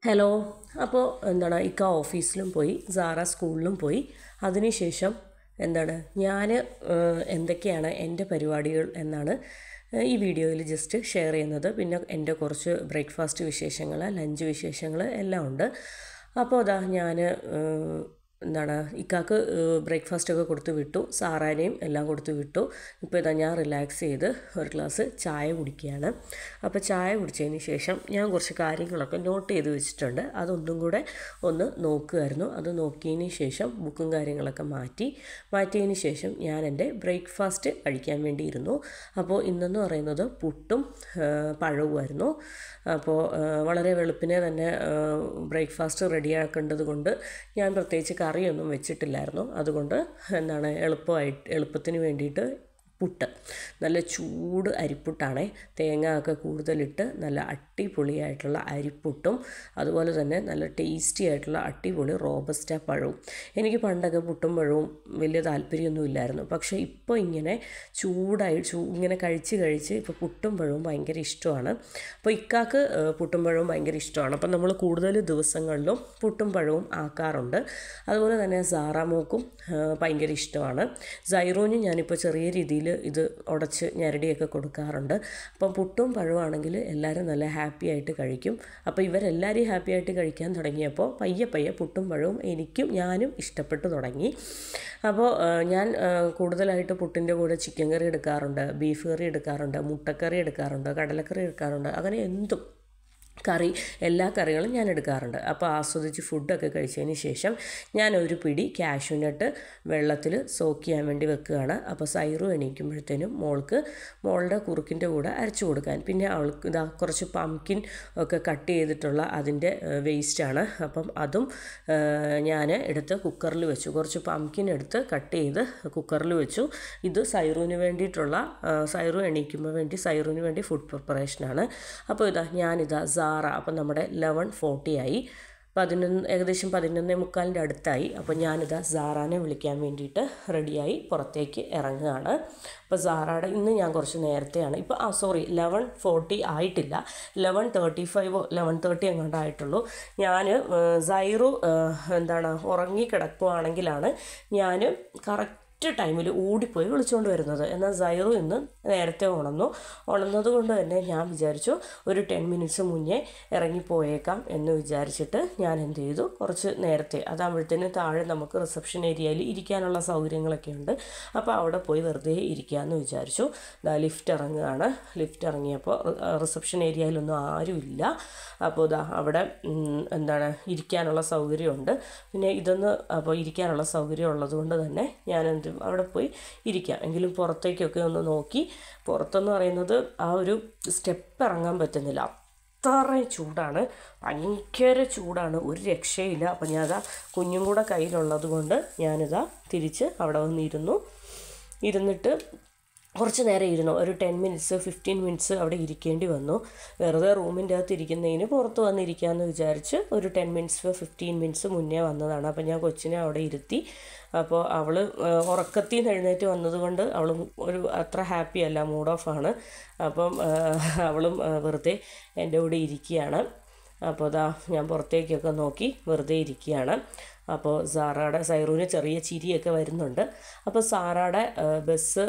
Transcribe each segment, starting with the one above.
Hello. അപ്പോൾ ഇക്ക ഓഫീസിലും പോയി, സാറ സ്കൂളിലും പോയി. അതിനുശേഷം ഞാൻ എന്തൊക്കെയാണ് എൻ്റെ പരിപാടികൾ എന്നാണ് ഈ വീഡിയോയിൽ ജസ്റ്റ് ഷെയർ ചെയ്യുന്നത്. പിന്നെ എൻ്റെ കുറച്ച് ബ്രേക്ക്ഫാസ്റ്റ് വിശേഷങ്ങൾ, ലഞ്ച് വിശേഷങ്ങൾ എല്ലാം ഉണ്ട്. അപ്പോൾ ഞാൻ ഇക്കാക്ക് ബ്രേക്ക്ഫാസ്റ്റൊക്കെ കൊടുത്ത് വിട്ടു, സാറാനെയും എല്ലാം കൊടുത്ത് വിട്ടു. ഇപ്പോൾ ഞാൻ റിലാക്സ് ചെയ്ത് ഒരു ഗ്ലാസ് ചായ കുടിക്കുകയാണ്. അപ്പോൾ ചായ കുടിച്ചതിന് ശേഷം ഞാൻ കുറച്ച് കാര്യങ്ങളൊക്കെ നോട്ട് ചെയ്ത് വെച്ചിട്ടുണ്ട്. അതൊന്നും കൂടെ ഒന്ന് നോക്കുമായിരുന്നു. അത് നോക്കിയതിന് ശേഷം ബുക്കും കാര്യങ്ങളൊക്കെ മാറ്റിയതിന് ശേഷം ഞാൻ എൻ്റെ ബ്രേക്ക്ഫാസ്റ്റ് കഴിക്കാൻ വേണ്ടി ഇരുന്നു. അപ്പോൾ ഇന്നെന്ന് പറയുന്നത് പുട്ടും പഴവുമായിരുന്നു. അപ്പോൾ വളരെ വെളുപ്പിനെ തന്നെ ബ്രേക്ക്ഫാസ്റ്റ് റെഡിയാക്കേണ്ടത് കൊണ്ട് ഞാൻ പ്രത്യേകിച്ച് കറിയൊന്നും വെച്ചിട്ടില്ലായിരുന്നു. അതുകൊണ്ട് എളുപ്പത്തിന് വേണ്ടിയിട്ട് പുട്ട്, നല്ല ചൂട് അരിപ്പുട്ടാണേ, തേങ്ങ ഒക്കെ കൂടുതലിട്ട് നല്ല അടിപൊളിയായിട്ടുള്ള അരിപ്പുട്ടും അതുപോലെ തന്നെ നല്ല ടേസ്റ്റി ആയിട്ടുള്ള അടിപൊളി റോബസ്റ്റ പഴവും. എനിക്ക് പണ്ടൊക്കെ പുട്ടും പഴവും വലിയ താല്പര്യമൊന്നും ഇല്ലായിരുന്നു. പക്ഷേ ഇപ്പോൾ ഇങ്ങനെ ഇങ്ങനെ കഴിച്ച് ഇപ്പോൾ പുട്ടും പഴവും ഭയങ്കര ഇഷ്ടമാണ്. അപ്പോൾ ഇക്കാക്ക് പുട്ടും പഴവും ഭയങ്കര ഇഷ്ടമാണ്. അപ്പം നമ്മൾ കൂടുതൽ ദിവസങ്ങളിലും പുട്ടും പഴവും ആക്കാറുണ്ട്. അതുപോലെ തന്നെ സാറാമോക്കും ഭയങ്കര ഇഷ്ടമാണ്. സൈറോനും ഞാനിപ്പോൾ ചെറിയ രീതിയിൽ ഇത് ഉടച്ച് ഞരടിയൊക്കെ കൊടുക്കാറുണ്ട്. അപ്പം പുട്ടും പഴമാണെങ്കിൽ എല്ലാവരും നല്ല ഹാപ്പി ആയിട്ട് കഴിക്കും. അപ്പോൾ ഇവരെല്ലാവരും ഹാപ്പി ആയിട്ട് കഴിക്കാൻ തുടങ്ങിയപ്പോൾ പയ്യെ പുട്ടും പഴവും ഞാനും ഇഷ്ടപ്പെട്ടു തുടങ്ങി. അപ്പോൾ ഞാൻ കൂടുതലായിട്ട് പുട്ടിൻ്റെ കൂടെ ചിക്കൻ കറി എടുക്കാറുണ്ട്, ബീഫ് കറി എടുക്കാറുണ്ട്, മുട്ടക്കറി എടുക്കാറുണ്ട്, കടലക്കറി എടുക്കാറുണ്ട്. അങ്ങനെ എല്ലാ കറികളും ഞാൻ എടുക്കാറുണ്ട്. അപ്പോൾ ആസ്വദിച്ച് ഫുഡൊക്കെ കഴിച്ചതിന് ശേഷം ഞാൻ ഒരു പിടി കാഷ്യൂനട്ട് വെള്ളത്തിൽ സോക്ക് ചെയ്യാൻ വേണ്ടി വെക്കുകയാണ്. അപ്പോൾ സൈറു എണീക്കുമ്പോഴത്തേനും മോളുടെ കുറുക്കിൻ്റെ കൂടെ അരച്ചു കൊടുക്കാൻ. പിന്നെ അവൾക്ക് കുറച്ച് പംകിൻ ഒക്കെ കട്ട് ചെയ്തിട്ടുള്ള അതിൻ്റെ വേസ്റ്റാണ്. അപ്പം അതും ഞാൻ എടുത്ത് കുക്കറിൽ വെച്ചു. കുറച്ച് പംകിൻ എടുത്ത് കട്ട് ചെയ്ത് കുക്കറിൽ വെച്ചു. ഇത് സൈറുവിന് വേണ്ടി ഫുഡ് പ്രിപ്പറേഷനാണ്. അപ്പോൾ ഞാനിതാ അപ്പം നമ്മുടെ 11:40 ആയി, ഏകദേശം 11:45 അടുത്തായി. അപ്പോൾ ഞാനിതാ സാറാനെ വിളിക്കാൻ വേണ്ടിയിട്ട് റെഡിയായി പുറത്തേക്ക് ഇറങ്ങുകയാണ്. അപ്പോൾ സാറയുടെ ഇന്ന് ഞാൻ കുറച്ച് നേരത്തെയാണ്, 11:40 ആയിട്ടില്ല, 11:35 11:30 എങ്ങാണ്ടായിട്ടുള്ളൂ. ഞാൻ സൈറു ഉറങ്ങിക്കിടക്കുകയാണെങ്കിലാണ് ഞാൻ കറക്റ്റ് ടൈമിൽ ഓടിപ്പോയി വിളിച്ചുകൊണ്ട് വരുന്നത്. എന്നാൽ സൈറു ഇന്ന് നേരത്തെ ഉണർന്നത് കൊണ്ട് തന്നെ ഞാൻ വിചാരിച്ചു ഒരു 10 മിനിറ്റ്സ് മുന്നേ ഇറങ്ങിപ്പോയേക്കാം എന്ന് വിചാരിച്ചിട്ട് ഞാൻ എന്ത് ചെയ്തു, കുറച്ച് നേരത്തെ, അതാകുമ്പോഴത്തേന് താഴെ നമുക്ക് റിസപ്ഷൻ ഏരിയയിൽ ഇരിക്കാനുള്ള സൗകര്യങ്ങളൊക്കെ ഉണ്ട്. അപ്പോൾ അവിടെ പോയി വെറുതെ ഇരിക്കാമെന്ന് വിചാരിച്ചു. ലിഫ്റ്റ് ഇറങ്ങുകയാണ്. ലിഫ്റ്റ് ഇറങ്ങിയപ്പോൾ റിസപ്ഷൻ ഏരിയയിലൊന്നും ആരുമില്ല. അപ്പോൾ അവിടെ ഇരിക്കാനുള്ള സൗകര്യമുണ്ട്. പിന്നെ അപ്പോൾ ഇരിക്കാനുള്ള സൗകര്യം ഉള്ളത് കൊണ്ട് തന്നെ ഞാൻ അവിടെ പോയി ഇരിക്കാം. എങ്കിലും പുറത്തേക്കൊക്കെ ഒന്ന് നോക്കി. പുറത്തെന്ന് പറയുന്നത് ആ ഒരു സ്റ്റെപ്പ് ഇറങ്ങാൻ പറ്റുന്നില്ല, അത്രയും ചൂടാണ്, ഭയങ്കര ചൂടാണ്, ഒരു രക്ഷയില്ല. അപ്പം ഞാനതാ കുഞ്ഞും കൂടെ കയ്യിലുള്ളത് കൊണ്ട് ഞാനിതാ തിരിച്ച് അവിടെ ഇരുന്നിട്ട് കുറച്ച് നേരം ഇരുന്നു. ഒരു 10 മിനിറ്റ്സ് 15 മിനിറ്റ്സ് അവിടെ ഇരിക്കേണ്ടി വന്നു. വെറുതെ റൂമിൻ്റെ അകത്ത് ഇരിക്കുന്നതിന് പുറത്ത് വന്നിരിക്കാമെന്ന് വിചാരിച്ച് ഒരു 10 മിനിറ്റ്സ് 15 മിനിറ്റ്സ് മുന്നേ വന്നതാണ്. അപ്പോൾ ഞാൻ കൊച്ചിനെ അവിടെ ഇരുത്തി. അപ്പോൾ അവൾ ഉറക്കത്തിൽ നിന്ന് എഴുന്നേറ്റ് വന്നതുകൊണ്ട് അവളും അത്ര ഹാപ്പി അല്ല, മൂഡ് ഓഫാണ്. അപ്പം അവളും വെറുതെ എൻ്റെ കൂടെ ഇരിക്കുകയാണ്. അപ്പോൾ ഞാൻ പുറത്തേക്കൊക്കെ നോക്കി വെറുതെ ഇരിക്കുകയാണ്. അപ്പോൾ സൈറുവിന് ചെറിയ ചിരിയൊക്കെ വരുന്നുണ്ട്. അപ്പോൾ സാറയുടെ ബസ്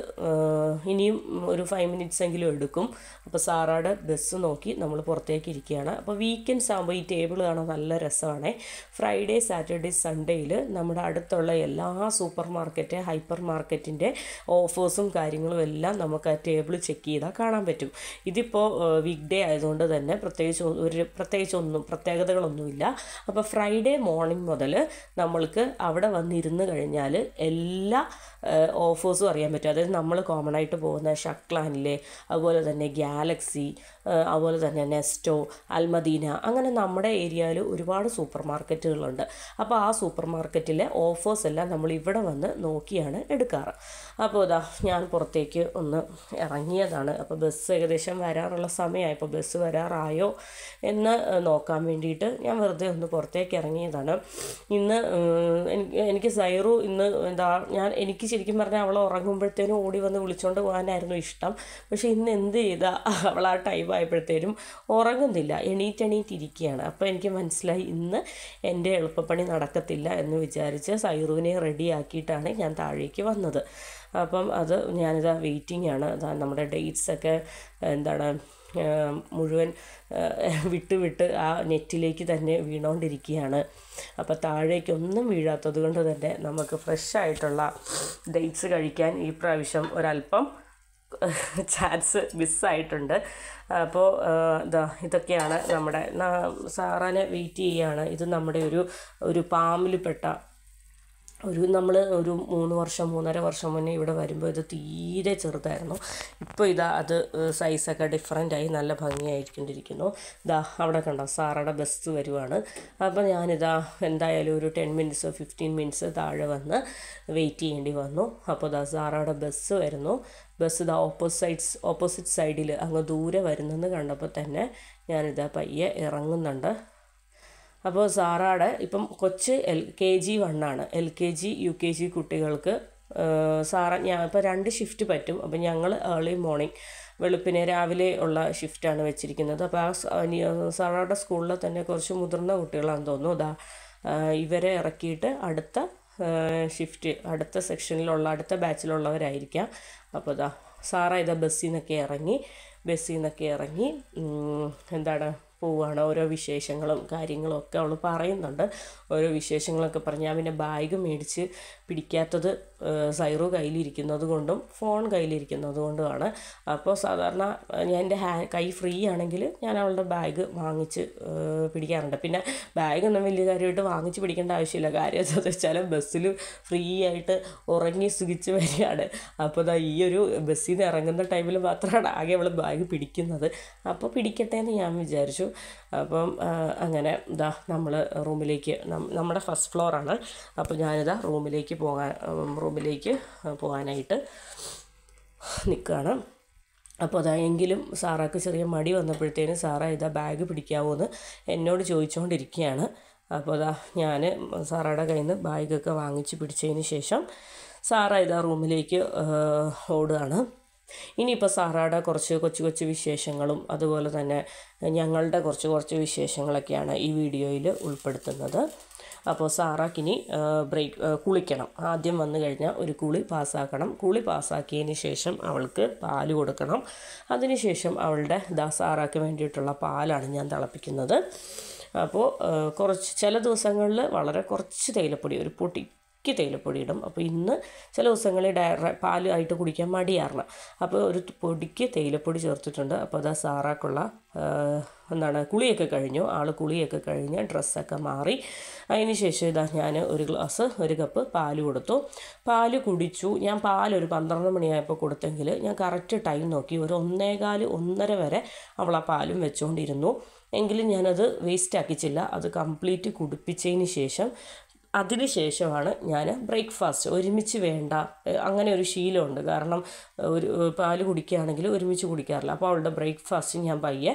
ഇനിയും ഒരു 5 മിനിറ്റ്സ് എങ്കിലും എടുക്കും. അപ്പോൾ സാറയുടെ ബസ് നോക്കി നമ്മൾ പുറത്തേക്ക് ഇരിക്കുകയാണ്. അപ്പോൾ വീക്കെൻഡ്സ് ആകുമ്പോൾ ഈ ടേബിൾ കാണാൻ നല്ല രസമാണ്. ഫ്രൈഡേ, സാറ്റർഡേ, സൺഡേയിൽ നമ്മുടെ അടുത്തുള്ള എല്ലാ സൂപ്പർ മാർക്കറ്റ്, ഹൈപ്പർ മാർക്കറ്റിൻ്റെ ഓഫേഴ്സും കാര്യങ്ങളും എല്ലാം നമുക്ക് ആ ടേബിൾ ചെക്ക് ചെയ്താൽ കാണാൻ പറ്റും. ഇതിപ്പോൾ വീക്ക് ഡേ ആയതുകൊണ്ട് തന്നെ പ്രത്യേകതകളൊന്നുമില്ല. അപ്പോൾ ഫ്രൈഡേ മോർണിംഗ് മുതൽ നമ്മൾക്ക് അവിടെ വന്നിരുന്ന് കഴിഞ്ഞാൽ എല്ലാ ഓഫേഴ്സും അറിയാൻ പറ്റും. അതായത് നമ്മൾ കോമൺ ആയിട്ട് പോകുന്ന ഷക്ലാനിലെ, അതുപോലെ തന്നെ ഗാലക്സി, അതുപോലെ തന്നെ നെസ്റ്റോ, അൽമദീന, അങ്ങനെ നമ്മുടെ ഏരിയയിൽ ഒരുപാട് സൂപ്പർ മാർക്കറ്റുകളുണ്ട്. അപ്പോൾ ആ സൂപ്പർ മാർക്കറ്റിലെ ഓഫേഴ്സ് എല്ലാം നമ്മൾ ഇവിടെ വന്ന് നോക്കിയാണ് എടുക്കാറ്. അപ്പോൾ ഞാൻ പുറത്തേക്ക് ഒന്ന് ഇറങ്ങിയതാണ്. അപ്പോൾ ബസ് ഏകദേശം വരാറുള്ള സമയമായി. അപ്പോൾ ബസ് വരാറായോ എന്ന് നോക്കാൻ വേണ്ടിയിട്ട് ഞാൻ വെറുതെ ഒന്ന് പുറത്തേക്ക് ഇറങ്ങിയതാണ്. ഇന്ന് എനിക്ക് സൈറു ഇന്ന് എനിക്ക് ശരിക്കും പറഞ്ഞാൽ അവൾ ഉറങ്ങുമ്പോഴത്തേനും ഓടി വന്ന് വിളിച്ചുകൊണ്ട് പോകാനായിരുന്നു ഇഷ്ടം. പക്ഷേ ഇന്ന് എന്ത് ചെയ്താൽ അവൾ ആ ടൈം ആയപ്പോഴത്തേനും ഉറങ്ങുന്നില്ല, എണീറ്റിരിക്കുകയാണ്. അപ്പോൾ എനിക്ക് മനസ്സിലായി ഇന്ന് എൻ്റെ എളുപ്പപ്പണി നടക്കത്തില്ല എന്ന് വിചാരിച്ച് സൈറുവിനെ റെഡിയാക്കിയിട്ടാണ് ഞാൻ താഴേക്ക് വന്നത്. അപ്പം ഞാനിതാ വെയിറ്റിംഗ് ആണ്. നമ്മുടെ ഡേറ്റ്സൊക്കെ മുഴുവൻ വിട്ട് ആ നെറ്റിലേക്ക് തന്നെ വീണുകൊണ്ടിരിക്കുകയാണ്. അപ്പോൾ താഴേക്കൊന്നും വീഴാത്തത് കൊണ്ട് തന്നെ നമുക്ക് ഫ്രഷായിട്ടുള്ള ഡേറ്റ്സ് കഴിക്കാൻ ഈ പ്രാവശ്യം ഒരല്പം ചാൻസ് മിസ്സായിട്ടുണ്ട്. അപ്പോൾ ഇതൊക്കെയാണ് നമ്മുടെ സാറാനെ വെയിറ്റ് ചെയ്യുകയാണ്. ഇത് നമ്മുടെ ഒരു പാമ്പിൽപ്പെട്ട നമ്മൾ ഒരു 3-3.5 വർഷം മുന്നേ ഇവിടെ വരുമ്പോൾ ഇത് തീരെ ചെറുതായിരുന്നു. ഇപ്പോൾ അത് സൈസൊക്കെ ഡിഫറൻ്റായി നല്ല ഭംഗിയായിക്കൊണ്ടിരിക്കുന്നു. അവിടെ കണ്ടോ സാറയുടെ ബസ് വരുവാണ്. അപ്പോൾ ഞാനിതാ എന്തായാലും ഒരു 10 മിനിറ്റ്സ് 15 മിനിറ്റ്സ് താഴെ വന്ന് വെയിറ്റ് ചെയ്യേണ്ടി വന്നു. അപ്പോൾ സാറയുടെ ബസ് വരുന്നു. ബസ് ഓപ്പോസിറ്റ് സൈഡിൽ അങ്ങ് ദൂരെ വരുന്നെന്ന് കണ്ടപ്പോൾ തന്നെ ഞാനിതാ പയ്യെ ഇറങ്ങുന്നുണ്ട്. അപ്പോൾ സാറാടെ ഇപ്പം കൊച്ച് LKG 1 ആണ്. LKG UKG കുട്ടികൾക്ക് ഞാൻ ഇപ്പോൾ 2 ഷിഫ്റ്റ് പറ്റും. അപ്പോൾ ഞങ്ങൾ ഏർലി മോർണിംഗ് വെളുപ്പിനെ രാവിലെ ഉള്ള ഷിഫ്റ്റാണ് വെച്ചിരിക്കുന്നത്. അപ്പോൾ സാറാടെ സ്കൂളിൽ തന്നെ കുറച്ച് മുതിർന്ന കുട്ടികളാണെന്ന് തോന്നുന്നു. ഇവരെ ഇറക്കിയിട്ട് അടുത്ത ഷിഫ്റ്റ് അടുത്ത സെക്ഷനിലുള്ള അടുത്ത ബാച്ചിലുള്ളവരായിരിക്കാം. അപ്പോൾ സാറ ബസ്സിൽ നിന്നൊക്കെ ഇറങ്ങി പോവുകയാണ്. ഓരോ വിശേഷങ്ങളും കാര്യങ്ങളും ഒക്കെ അവൾ പറയുന്നുണ്ട്. ഓരോ വിശേഷങ്ങളൊക്കെ പറഞ്ഞ് ഞാൻ പിന്നെ ബാഗ് മേടിച്ച് പിടിക്കാത്തത് സൈറു കയ്യിലിരിക്കുന്നത് കൊണ്ടും ഫോൺ കയ്യിലിരിക്കുന്നത് കൊണ്ടുമാണ്. അപ്പോൾ സാധാരണ ഞാൻ എൻ്റെ കൈ ഫ്രീ ആണെങ്കിൽ ഞാൻ അവളുടെ ബാഗ് വാങ്ങിച്ച് പിടിക്കാറുണ്ട്. പിന്നെ ബാഗൊന്നും വലിയ കാര്യമായിട്ട് വാങ്ങിച്ച് പിടിക്കേണ്ട ആവശ്യമില്ല. കാര്യം എന്താണെന്ന് വെച്ചാൽ ബസ്സിൽ ഫ്രീ ആയിട്ട് ഉറങ്ങി സുഖിച്ച് വരികയാണ്. അപ്പോൾ ഈ ഒരു ബസ്സിൽ നിന്ന് ഇറങ്ങുന്ന ടൈമിൽ മാത്രമാണ് ആകെ അവൾ ബാഗ് പിടിക്കുന്നത്. അപ്പോൾ പിടിക്കട്ടെ എന്ന് ഞാൻ വിചാരിച്ചു. അപ്പം അങ്ങനെ നമ്മൾ റൂമിലേക്ക് നമ്മുടെ ഫസ്റ്റ് ഫ്ലോറാണ്. അപ്പോൾ ഞാനിതാ റൂമിലേക്ക് പോകാനായിട്ട് നിൽക്കുകയാണ്. അപ്പോൾ എങ്കിലും സാറാക്ക് ചെറിയ മടി വന്നപ്പോഴത്തേനും സാറ ബാഗ് പിടിക്കാമോ എന്ന് എന്നോട് ചോദിച്ചുകൊണ്ടിരിക്കുകയാണ്. അപ്പോൾ ഞാൻ സാറയുടെ കയ്യിൽ നിന്ന് ബാഗൊക്കെ വാങ്ങിച്ച് പിടിച്ചതിന് ശേഷം സാറ റൂമിലേക്ക് ഓടുകയാണ്. ഇനിയിപ്പോൾ സാറയുടെ കുറച്ച് കൊച്ചു വിശേഷങ്ങളും അതുപോലെ തന്നെ ഞങ്ങളുടെ കുറച്ച് വിശേഷങ്ങളൊക്കെയാണ് ഈ വീഡിയോയിൽ ഉൾപ്പെടുത്തുന്നത്. അപ്പോൾ സാറാക്കിനി കുളിക്കണം. ആദ്യം വന്നു കഴിഞ്ഞാൽ ഒരു കുളി പാസ്സാക്കണം. കുളി പാസ്സാക്കിയതിന് ശേഷം അവൾക്ക് പാല് കൊടുക്കണം. അതിനുശേഷം അവളുടെ സാറാക്ക് വേണ്ടിയിട്ടുള്ള പാലാണ് ഞാൻ തിളപ്പിക്കുന്നത്. അപ്പോൾ ചില ദിവസങ്ങളിൽ വളരെ കുറച്ച് തേയിലപ്പൊടി, ഒരു തേയിലപ്പൊടി ഇടും. അപ്പോൾ ഇന്ന് ചില ദിവസങ്ങളിൽ പാലായിട്ട് കുടിക്കാൻ മടിയായിരുന്നു. അപ്പോൾ ഒരു പൊടിക്ക് തേയിലപ്പൊടി ചേർത്തിട്ടുണ്ട്. അപ്പോൾ സാറാക്കുള്ള കുളിയൊക്കെ കഴിഞ്ഞു. കുളിയൊക്കെ കഴിഞ്ഞ് ഡ്രസ്സൊക്കെ മാറി അതിന് ശേഷം ഞാൻ ഒരു കപ്പ് പാല് കൊടുത്തു. പാല് കുടിച്ചു. ഞാൻ പാലൊരു 12 മണിയായപ്പോൾ കൊടുത്തെങ്കിൽ ഞാൻ കറക്റ്റ് ടൈം നോക്കി ഒരു 1:15-1:30 വരെ അവൾ ആ പാലും വെച്ചുകൊണ്ടിരുന്നു. എങ്കിലും ഞാനത് വേസ്റ്റാക്കിച്ചില്ല. അത് കംപ്ലീറ്റ് കുടിപ്പിച്ചതിന് ശേഷം അതിനുശേഷമാണ് ഞാൻ ബ്രേക്ക്ഫാസ്റ്റ് ഒരുമിച്ച് വേണ്ട, അങ്ങനെ ഒരു ശീലമുണ്ട്. കാരണം ഒരു പാല് കുടിക്കുകയാണെങ്കിൽ ഒരുമിച്ച് കുടിക്കാറില്ല. അപ്പോൾ അവളുടെ ബ്രേക്ക്ഫാസ്റ്റ് ഞാൻ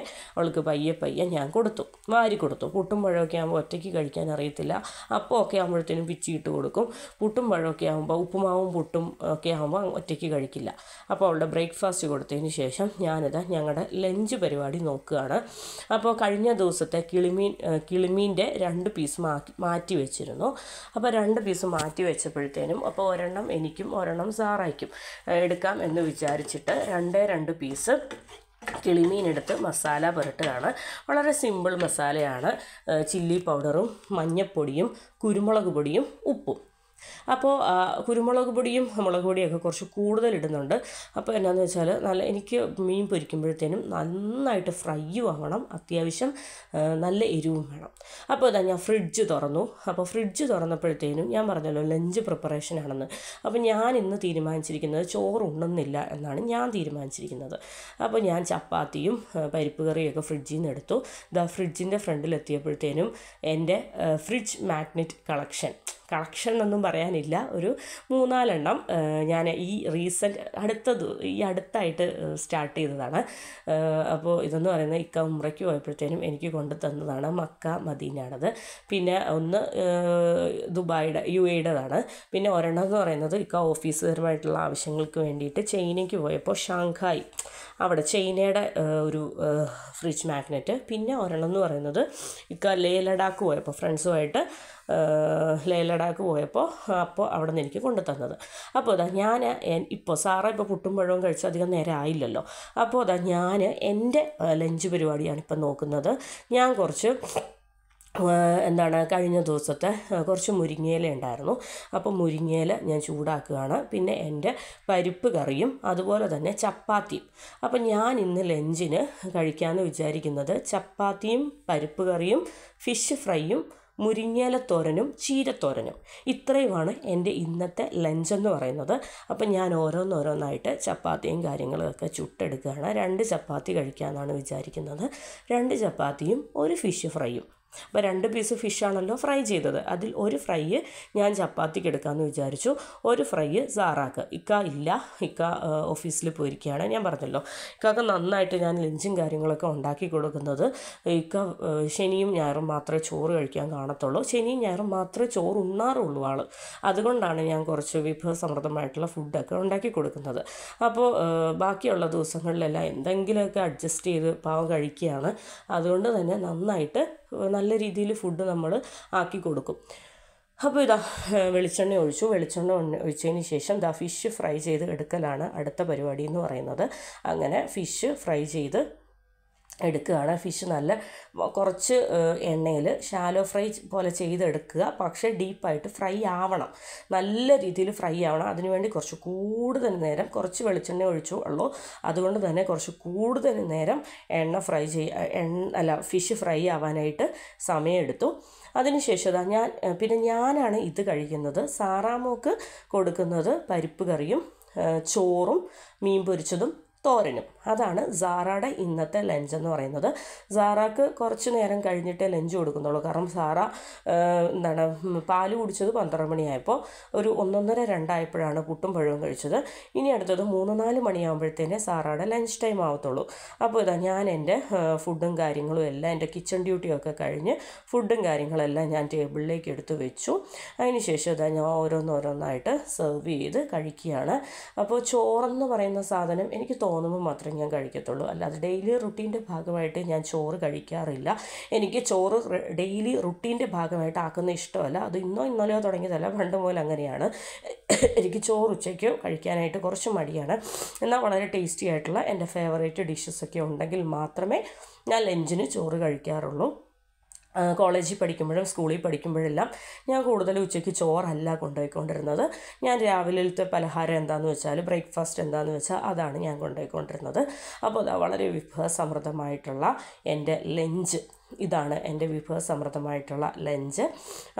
അവൾക്ക് പയ്യെ ഞാൻ വാരി കൊടുത്തു. പുട്ടും പഴമൊക്കെ ആകുമ്പോൾ ഒറ്റയ്ക്ക് കഴിക്കാൻ അറിയത്തില്ല. അപ്പോൾ ഒക്കെ ആകുമ്പോഴത്തേനും പിച്ചിയിട്ട് കൊടുക്കും. പുട്ടും പഴമൊക്കെ ആകുമ്പോൾ ഉപ്പുമാവും പുട്ടും ഒക്കെ ആകുമ്പോൾ ഒറ്റയ്ക്ക് കഴിക്കില്ല. അപ്പോൾ അവളുടെ ബ്രേക്ക്ഫാസ്റ്റ് കൊടുത്തതിന് ശേഷം ഞങ്ങളുടെ ലഞ്ച് പരിപാടി നോക്കുകയാണ്. അപ്പോൾ കഴിഞ്ഞ ദിവസത്തെ കിളിമീൻ്റെ 2 പീസ് മാറ്റി വെച്ചിരുന്നു. അപ്പോൾ 2 പീസ് മാറ്റി വെച്ചപ്പോഴത്തേനും അപ്പോൾ ഒരെണ്ണം എനിക്കും ഒരെണ്ണം സാറായിക്കും എടുക്കാം എന്ന് വിചാരിച്ചിട്ട് 2 പീസ് കിളിമീനെടുത്ത് മസാല പുരട്ടുകയാണ്. വളരെ സിമ്പിൾ മസാലയാണ്. ചില്ലി പൗഡറും മഞ്ഞൾപ്പൊടിയും കുരുമുളക് പൊടിയും ഉപ്പും. അപ്പോൾ കുരുമുളക് പൊടിയും മുളക് പൊടിയൊക്കെ കുറച്ച് കൂടുതൽ ഇടുന്നുണ്ട്. അപ്പോൾ എന്നാന്ന് വെച്ചാൽ എനിക്ക് മീൻ പൊരിക്കുമ്പോഴത്തേനും നന്നായിട്ട് ഫ്രൈയും ആവണം, അത്യാവശ്യം നല്ല എരിവും വേണം. അപ്പോൾ ഞാൻ ഫ്രിഡ്ജ് തുറന്നു. അപ്പോൾ ഫ്രിഡ്ജ് തുറന്നപ്പോഴത്തേനും ഞാൻ പറഞ്ഞല്ലോ ലഞ്ച് പ്രിപ്പറേഷൻ ആണെന്ന്. അപ്പോൾ ഞാൻ ഇന്ന് തീരുമാനിച്ചിരിക്കുന്നത് ചോറ് ഉണ്ണുന്നില്ല എന്നാണ് ഞാൻ തീരുമാനിച്ചിരിക്കുന്നത്. അപ്പോൾ ഞാൻ ചപ്പാത്തിയും പരിപ്പ് കറിയൊക്കെ ഫ്രിഡ്ജിൽ നിന്ന് എടുത്തു. ഫ്രിഡ്ജിൻ്റെ ഫ്രണ്ടിലെത്തിയപ്പോഴത്തേനും എൻ്റെ ഫ്രിഡ്ജ് മാഗ്നറ്റ് കളക്ഷൻ കളക്ഷൻ എന്നൊന്നും പറയാനില്ല, ഒരു 3-4 ഞാൻ ഈ അടുത്തായിട്ട് സ്റ്റാർട്ട് ചെയ്തതാണ്. അപ്പോൾ ഇതെന്ന് പറയുന്നത് ഇക്ക ഉംറയ്ക്ക് പോയപ്പോഴത്തേനും എനിക്ക് കൊണ്ടു തന്നതാണ്. മക്ക മദീനയാണത്. പിന്നെ ഒന്ന് ദുബായിയുടെ UAEയുടേതാണ്. പിന്നെ ഒരെണ്ണം എന്ന് പറയുന്നത് ഇക്ക ഓഫീസുപരമായിട്ടുള്ള ആവശ്യങ്ങൾക്ക് വേണ്ടിയിട്ട് ചൈനയ്ക്ക് പോയപ്പോൾ ഷാങ്ഹായ് അവിടെ ചൈനയുടെ ഒരു ഫ്രിഡ്ജ് മാഗ്നറ്റ്. പിന്നെ ഒരെണ്ണം എന്ന് പറയുന്നത് ഇക്ക ലേ ലഡാക്ക് പോയപ്പോൾ ഫ്രണ്ട്സുമായിട്ട് ലഡാക്ക് പോയപ്പോൾ അപ്പോൾ അവിടെ നിന്ന് എനിക്ക് കൊണ്ടു തന്നത്. അപ്പോൾ അതാ ഞാൻ ഇപ്പോൾ സാറ ഇപ്പോൾ പുട്ടും പഴവും കഴിച്ച് അധികം നേരം ആയില്ലല്ലോ. അപ്പോൾ അതാ ഞാൻ എൻ്റെ ലഞ്ച് പരിപാടിയാണ് ഇപ്പം നോക്കുന്നത്. ഞാൻ കുറച്ച് കഴിഞ്ഞ ദിവസത്തെ കുറച്ച് മുരിങ്ങയില ഉണ്ടായിരുന്നു. അപ്പോൾ മുരിങ്ങയില ഞാൻ ചൂടാക്കുകയാണ്. പിന്നെ എൻ്റെ പരിപ്പ് കറിയും അതുപോലെ തന്നെ ചപ്പാത്തിയും. അപ്പം ഞാൻ ഇന്ന് ലഞ്ചിന് കഴിക്കാമെന്ന് വിചാരിക്കുന്നത് ചപ്പാത്തിയും പരിപ്പ് കറിയും ഫിഷ് ഫ്രൈയും മുരിങ്ങയില തോരനും ചീരത്തോരനും. ഇത്രയുമാണ് എൻ്റെ ഇന്നത്തെ ലഞ്ചെന്ന് പറയുന്നത്. അപ്പം ഞാൻ ഓരോന്നോരോന്നായിട്ട് ചപ്പാത്തിയും കാര്യങ്ങളൊക്കെ ചുട്ടെടുക്കുകയാണ്. 2 ചപ്പാത്തി കഴിക്കാമെന്നാണ് വിചാരിക്കുന്നത്. 2 ചപ്പാത്തിയും ഒരു ഫിഷ് ഫ്രൈയും. അപ്പോൾ 2 പീസ് ഫിഷാണല്ലോ ഫ്രൈ ചെയ്തത്. അതിൽ ഒരു ഫ്രൈ ഞാൻ ചപ്പാത്തിക്ക് എടുക്കാമെന്ന് വിചാരിച്ചു. ഒരു ഫ്രൈ സാറാക്ക്. ഇക്ക ഇല്ല, ഇക്ക ഓഫീസിൽ പോയിരിക്കുകയാണ്. ഞാൻ പറഞ്ഞല്ലോ ഇക്കാക്ക് നന്നായിട്ട് ഞാൻ ലഞ്ചും കാര്യങ്ങളൊക്കെ ഉണ്ടാക്കി കൊടുക്കുന്നത്. ഇക്ക ശനിയും ഞായറും മാത്രമേ ചോറ് കഴിക്കാൻ കാണത്തുള്ളൂ. ശനിയും ഞായറും മാത്രമേ ചോറ് ഉണ്ണാറുള്ളൂ ആൾ. അതുകൊണ്ടാണ് ഞാൻ കുറച്ച് വിഭവസമൃദ്ധമായിട്ടുള്ള ഫുഡൊക്കെ ഉണ്ടാക്കി കൊടുക്കുന്നത്. അപ്പോൾ ബാക്കിയുള്ള ദിവസങ്ങളിലെല്ലാം എന്തെങ്കിലുമൊക്കെ അഡ്ജസ്റ്റ് ചെയ്ത് പാവം കഴിക്കുകയാണ്. അതുകൊണ്ട് തന്നെ നന്നായിട്ട് നല്ല രീതിയിൽ ഫുഡ് നമ്മൾ ആക്കി കൊടുക്കും. അപ്പോൾ ഇതാ വെളിച്ചെണ്ണ ഒഴിച്ചതിന് ശേഷം ഫിഷ് ഫ്രൈ ചെയ്ത് എടുക്കലാണ് അടുത്ത പരിപാടി എന്ന് പറയുന്നത്. അങ്ങനെ ഫിഷ് ഫ്രൈ ചെയ്ത് എടുക്കുകയാണ്. ഫിഷ് നല്ല കുറച്ച് എണ്ണയിൽ ഷാലോ ഫ്രൈ പോലെ ചെയ്തെടുക്കുക. പക്ഷേ ഡീപ്പായിട്ട് ഫ്രൈ ആവണം, നല്ല രീതിയിൽ ഫ്രൈ ആവണം. അതിനുവേണ്ടി കുറച്ച് കൂടുതൽ നേരം, കുറച്ച് വെളിച്ചെണ്ണ ഒഴിച്ചു ഉള്ളൂ, അതുകൊണ്ട് തന്നെ കുറച്ച് കൂടുതൽ നേരം ഫിഷ് ഫ്രൈ ആവാനായിട്ട് സമയമെടുത്തു. അതിനുശേഷം ഞാനാണ് ഇത് കഴിക്കുന്നത്. സാറാമോക്ക് കൊടുക്കുന്നത് പരിപ്പ് കറിയും ചോറും മീൻ പൊരിച്ചതും തോരനും. അതാണ് സാറയുടെ ഇന്നത്തെ ലഞ്ചെന്ന് പറയുന്നത്. സാറാക്ക് കുറച്ച് നേരം കഴിഞ്ഞിട്ടേ ലഞ്ച് കൊടുക്കുന്നുള്ളൂ. കാരണം സാറ പാല് കുടിച്ചത് 12 മണിയായപ്പോൾ ഒരു 1:30-2 ആയപ്പോഴാണ് പുട്ടും പഴവും കഴിച്ചത്. ഇനി അടുത്തത് 3-4 മണിയാകുമ്പോഴത്തേനെ സാറയുടെ ലഞ്ച് ടൈം ആവത്തുള്ളൂ. അപ്പോൾ ഇതാ ഞാൻ എൻ്റെ ഫുഡും കാര്യങ്ങളും എല്ലാം, എൻ്റെ കിച്ചൺ ഡ്യൂട്ടിയൊക്കെ കഴിഞ്ഞ് ഫുഡും കാര്യങ്ങളെല്ലാം ഞാൻ ടേബിളിലേക്ക് എടുത്ത് വെച്ചു. അതിന് ശേഷം ഇതാ ഞാൻ ഓരോന്നോരോന്നായിട്ട് സെർവ് ചെയ്ത് കഴിക്കുകയാണ്. അപ്പോൾ ചോറെന്ന് പറയുന്ന സാധനം എനിക്ക് തോന്നുമ്പോൾ മാത്രമേ ഞാൻ കഴിക്കത്തുള്ളൂ, അല്ലാതെ ഡെയിലി റുട്ടീൻ്റെ ഭാഗമായിട്ട് ഞാൻ ചോറ് കഴിക്കാറില്ല. എനിക്ക് ചോറ് ഡെയിലി റുട്ടീൻ്റെ ഭാഗമായിട്ട് ആക്കുന്ന ഇഷ്ടമല്ല. അത് ഇന്നലെയോ തുടങ്ങിയതല്ല, പണ്ട് മുതൽ അങ്ങനെയാണ്. എനിക്ക് ചോറ് ഉച്ചയ്ക്ക് കഴിക്കാനായിട്ട് കുറച്ച് മടിയാണ്. എന്നാൽ വളരെ ടേസ്റ്റി ആയിട്ടുള്ള എൻ്റെ ഫേവറേറ്റ് ഡിഷസൊക്കെ ഉണ്ടെങ്കിൽ മാത്രമേ ഞാൻ ലഞ്ചിന് ചോറ് കഴിക്കാറുള്ളൂ. കോളേജിൽ പഠിക്കുമ്പോഴും സ്കൂളിൽ പഠിക്കുമ്പോഴെല്ലാം ഞാൻ കൂടുതൽ ഉച്ചയ്ക്ക് ചോറല്ല കൊണ്ടുപോയിക്കൊണ്ടിരുന്നത്. ഞാൻ രാവിലത്തെ പലഹാരം എന്താണെന്ന് വെച്ചാൽ, ബ്രേക്ക്ഫാസ്റ്റ് എന്താണെന്ന് വെച്ചാൽ അതാണ് ഞാൻ കൊണ്ടുപോയിക്കൊണ്ടിരുന്നത്. അപ്പോൾ അത് വളരെ വിഭവസമൃദ്ധമായിട്ടുള്ള എൻ്റെ ലഞ്ച് ഇതാണ്, എൻ്റെ വിഭവസമൃദ്ധമായിട്ടുള്ള ലഞ്ച്.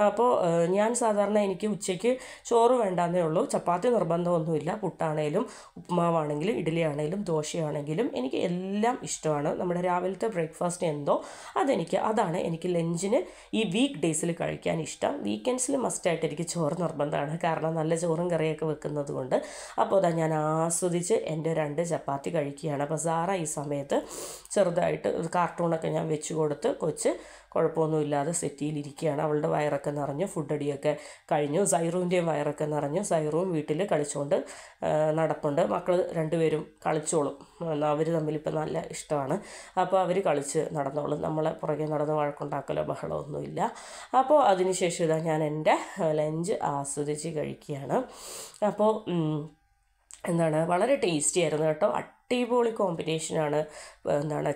അപ്പോൾ ഞാൻ സാധാരണ എനിക്ക് ഉച്ചയ്ക്ക് ചോറ് വേണ്ടാന്നേ ഉള്ളൂ. ചപ്പാത്തി നിർബന്ധമൊന്നുമില്ല. പുട്ടാണേലും ഉപ്പുമാവാണെങ്കിലും ഇഡ്ഡലി ആണെങ്കിലും ദോശയാണെങ്കിലും എനിക്ക് എല്ലാം ഇഷ്ടമാണ്. നമ്മുടെ രാവിലത്തെ ബ്രേക്ക്ഫാസ്റ്റ് എന്തോ അതാണ് എനിക്ക് ലഞ്ചിന് ഈ വീക്ക് ഡേയ്സിൽ കഴിക്കാൻ ഇഷ്ടം. വീക്കെൻഡ്സിൽ മസ്റ്റായിട്ട് എനിക്ക് ചോറ് നിർബന്ധമാണ്, കാരണം നല്ല ചോറും കറിയൊക്കെ വെക്കുന്നത് കൊണ്ട്. അപ്പോൾ അതാ ഞാൻ ആസ്വദിച്ച് എൻ്റെ 2 ചപ്പാത്തി കഴിക്കുകയാണ്. അപ്പോൾ സാറ ഈ സമയത്ത് ചെറുതായിട്ട് ഒരു കാർട്ടൂണൊക്കെ ഞാൻ വെച്ച് കൊടുത്ത് കൊച്ച് കുഴപ്പമൊന്നുമില്ലാതെ സെറ്റിയിലിരിക്കുകയാണ്. അവളുടെ വയറൊക്കെ നിറഞ്ഞു, ഫുഡടിയൊക്കെ കഴിഞ്ഞു. സൈറുവിൻ്റെയും വയറൊക്കെ നിറഞ്ഞു. സൈറുവും വീട്ടിൽ കളിച്ചുകൊണ്ട് നടപ്പുണ്ട്. മക്കൾ 2 പേരും കളിച്ചോളും. അവർ തമ്മിലിപ്പോൾ നല്ല ഇഷ്ടമാണ്. അപ്പോൾ അവർ കളിച്ച് നടന്നോളും. നമ്മളെ പുറകെ നടന്ന് വഴക്കുണ്ടാക്കലോ ബഹളമൊന്നുമില്ല. അപ്പോൾ അതിനുശേഷം ഇതാ ഞാൻ എൻ്റെ ലഞ്ച് ആസ്വദിച്ച് കഴിക്കുകയാണ്. അപ്പോൾ വളരെ ടേസ്റ്റി ആയിരുന്നു കേട്ടോ. അടിപൊളി കോമ്പിനേഷനാണ്.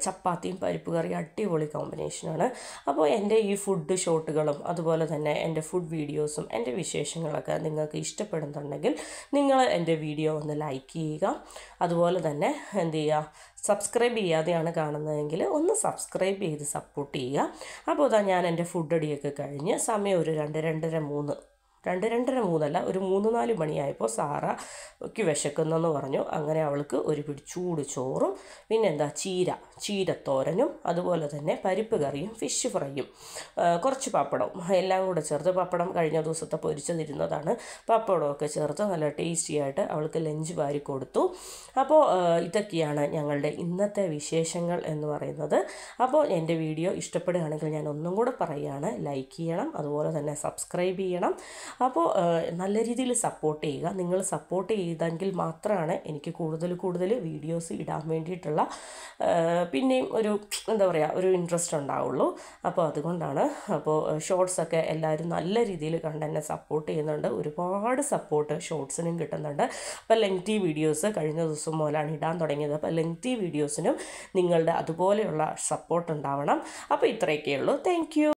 ചപ്പാത്തിയും പരിപ്പ് കറി അടിപൊളി കോമ്പിനേഷനാണ്. അപ്പോൾ എൻ്റെ ഈ ഫുഡ് ഷോട്ടുകളും അതുപോലെ തന്നെ എൻ്റെ ഫുഡ് വീഡിയോസും എൻ്റെ വിശേഷങ്ങളൊക്കെ നിങ്ങൾക്ക് ഇഷ്ടപ്പെടുന്നുണ്ടെങ്കിൽ നിങ്ങൾ എൻ്റെ വീഡിയോ ഒന്ന് ലൈക്ക് ചെയ്യുക. അതുപോലെ തന്നെ സബ്സ്ക്രൈബ് ചെയ്യാതെയാണ് കാണുന്നതെങ്കിൽ ഒന്ന് സബ്സ്ക്രൈബ് ചെയ്ത് സപ്പോർട്ട് ചെയ്യുക. അപ്പോൾ ഞാൻ എൻ്റെ ഫുഡ് അടിയൊക്കെ കഴിഞ്ഞ് സമയം ഒരു 2-2:30-3 2-2:30 3 ഒരു 3-4 മണിയായപ്പോൾ സാറയ്ക്ക് വിശക്കുന്നെന്ന് പറഞ്ഞു. അങ്ങനെ അവൾക്ക് ഒരു പിടി ചൂട് ചോറും പിന്നെന്താ ചീരത്തോരനും അതുപോലെ തന്നെ പരിപ്പ് കറിയും ഫിഷ് ഫ്രൈയും കുറച്ച് പപ്പടവും എല്ലാം കൂടെ ചേർത്ത്, പപ്പടം കഴിഞ്ഞ ദിവസത്തെ പൊരിച്ചതിരുന്നതാണ്, പപ്പടമൊക്കെ ചേർത്ത് നല്ല ടേസ്റ്റി ആയിട്ട് അവൾക്ക് ലഞ്ച് വാരി കൊടുത്തു. അപ്പോൾ ഇതൊക്കെയാണ് ഞങ്ങളുടെ ഇന്നത്തെ വിശേഷങ്ങൾ എന്ന് പറയുന്നത്. അപ്പോൾ എൻ്റെ വീഡിയോ ഇഷ്ടപ്പെടുകയാണെങ്കിൽ ഞാൻ ഒന്നും കൂടെ പറയുകയാണ്, ലൈക്ക് ചെയ്യണം, അതുപോലെ തന്നെ സബ്സ്ക്രൈബ് ചെയ്യണം. അപ്പോൾ നല്ല രീതിയിൽ സപ്പോർട്ട് ചെയ്യുക. നിങ്ങൾ സപ്പോർട്ട് ചെയ്തെങ്കിൽ മാത്രമാണ് എനിക്ക് കൂടുതൽ വീഡിയോസ് ഇടാൻ വേണ്ടിയിട്ടുള്ള പിന്നെയും ഒരു എന്താ പറയുക ഒരു ഇൻട്രസ്റ്റ് ഉണ്ടാവുള്ളൂ. അപ്പോൾ അതുകൊണ്ടാണ്. അപ്പോൾ ഷോർട്സൊക്കെ എല്ലാവരും നല്ല രീതിയിൽ കണ്ട് എന്നെ സപ്പോർട്ട് ചെയ്യുന്നുണ്ട്. ഒരുപാട് സപ്പോർട്ട് ഷോർട്സിനും കിട്ടുന്നുണ്ട്. അപ്പോൾ ലെങ്തി വീഡിയോസ് കഴിഞ്ഞ ദിവസം മുതലാണ് ഇടാൻ തുടങ്ങിയത്. അപ്പോൾ ലെങ്തി വീഡിയോസിനും നിങ്ങളുടെ അതുപോലെയുള്ള സപ്പോർട്ട് ഉണ്ടാവണം. അപ്പോൾ ഇത്രയൊക്കെയുള്ളൂ. Thank you.